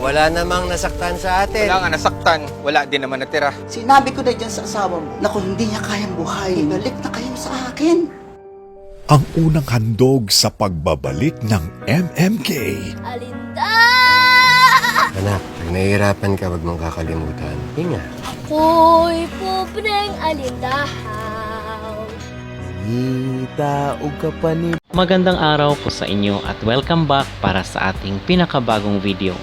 Wala namang nasaktan sa atin. Wala nga nasaktan, wala din naman natira. Sinabi ko na dyan sa asawa mo na kung hindi niya kayang buhay, balik na kayo sa akin. Ang unang handog sa pagbabalik ng MMK. Alinda! Anak, pag nahihirapan ka, wag mong kakalimutan. Hinga. Ako'y pobreng alindahaw. Magandang araw po sa inyo at welcome back para sa ating pinakabagong video.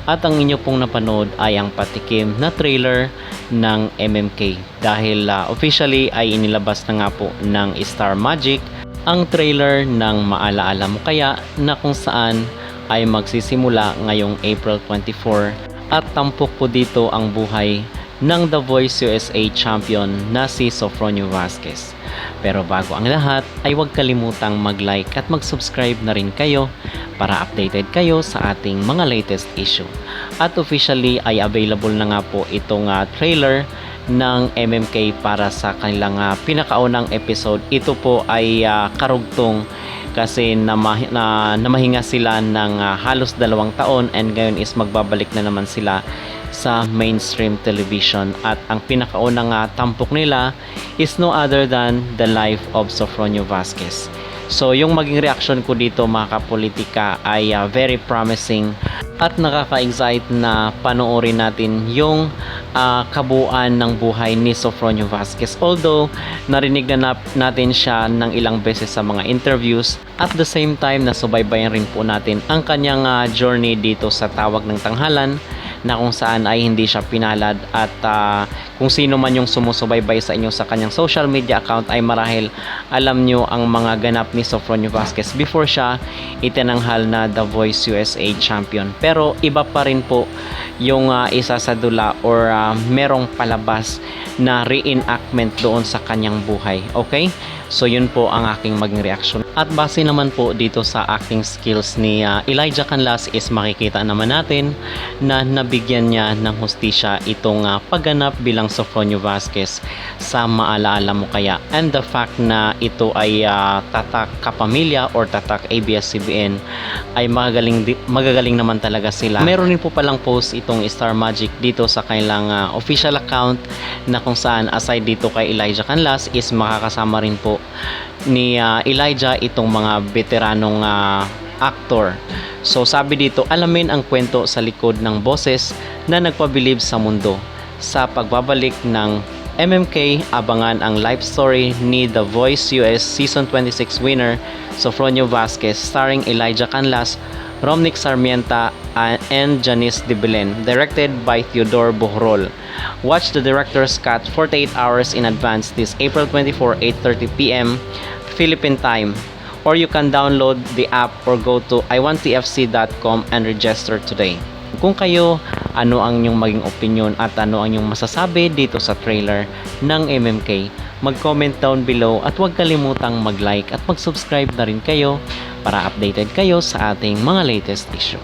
At ang inyo pong napanood ay ang patikim na trailer ng MMK dahil officially ay inilabas na nga po ng Star Magic ang trailer ng Maalaala Mo Kaya na kung saan ay magsisimula ngayong April 24 at tampok po dito ang buhay ng The Voice USA champion na si Sofronio Vasquez. Pero bago ang lahat ay huwag kalimutang mag-like at mag-subscribe na rin kayo para updated kayo sa ating mga latest issue. At officially ay available na nga po itong trailer ng MMK para sa kanilang pinakaunang episode. Ito po ay karugtong kasi namahinga sila ng halos 2 taon and ngayon is magbabalik na naman sila sa mainstream television at ang pinakaunang tampok nila is no other than the life of Sofronio Vasquez. So yung maging reaction ko dito mga kapolitika ay very promising at nakaka-excite na panoorin natin yung kabuuan ng buhay ni Sofronio Vasquez. Although narinig na natin siya ng ilang beses sa mga interviews, at the same time nasubaybayan rin po natin ang kanyang journey dito sa Tawag ng Tanghalan na kung saan ay hindi siya pinalad at kung sino man yung sumusubaybay sa inyo sa kanyang social media account ay marahil alam nyo ang mga ganap ni Sofronio Vasquez before siya itinanghal na The Voice USA champion. Pero iba pa rin po yung isa sa dula or merong palabas na reenactment doon sa kanyang buhay. Okay? So yun po ang aking maging reaction. At base naman po dito sa acting skills ni Elijah Canlas is makikita naman natin na nabigyan niya ng hustisya itong pagganap bilang Sofronio Vasquez sa Maalaala Mo Kaya. And the fact na ito ay Tatak Kapamilya or Tatak ABS-CBN ay magagaling naman talaga sila. Meron din po palang post itong Star Magic dito sa kanilang official account na kung saan aside dito kay Elijah Canlas is makakasama rin po ni Elijah itong mga veteranong actor. So sabi dito, alamin ang kwento sa likod ng boses na nagpabilib sa mundo. Sa pagbabalik ng MMK, abangan ang life story ni The Voice US Season 26 winner Sofronio Vasquez starring Elijah Canlas, Romnick Sarmienta and Janice de Belen, directed by Theodore Bohrol. Watch the director's cut 48 hours in advance this April 24, 8:30 p.m. Philippine time, or you can download the app or go to iwantfc.com and register today. Kung kayo, ano ang inyong maging opinion at ano ang inyong masasabi dito sa trailer ng MMK, mag-comment down below at huwag kalimutang mag-like at mag-subscribe na rin kayo para updated kayo sa ating mga latest issue.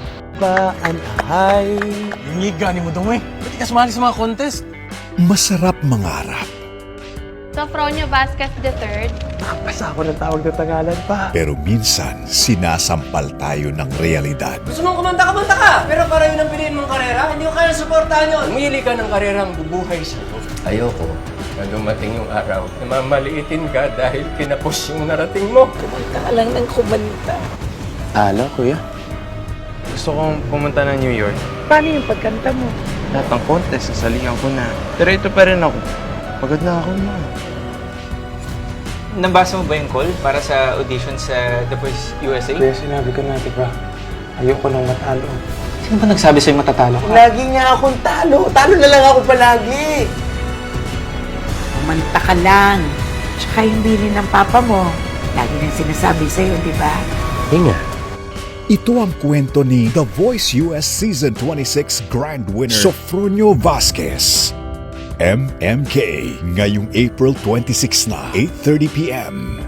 Gani mo dong Ba't ka sumali sa mga contest? Masarap mangarap, Sofronio Vasquez III. Nakapasa ako ng Tawag ng Tanghalan pa. pero minsan sinasampal tayo ng realidad. Gusto mong kumanta ka! Pero para yun ang piliin mong karera, hindi ko kaya suportahan yun. Umili ka ng karerang bubuhay sa'yo. Ayoko na dumating yung araw na mamaliitin ka dahil kinapos yung narating mo. Lang ng kumanta. Ala, kuya. Gusto kong pumunta ng New York. Paano yung pagkanta mo? Lahat ng contest, sasalihan ko na. Pero ito pa rin ako. Pagod na ako na. Nabasa mo ba yung call para sa audition sa The Voice USA? Kaya sinabi ko na, diba? Ayoko nang matalo. Sino ba nagsabi sa'yo matatalo ka? Lagi nga akong talo. Talo na lang ako palagi. Kumanta ka lang. Tsaka yung bilin ng papa mo. Lagi nang sinasabi sa'yo, di ba? Hinga. Ito ang kwento ni The Voice US Season 26 Grand Winner Sofronio Vasquez. MMK ngayong April 26 na 8:30 p.m.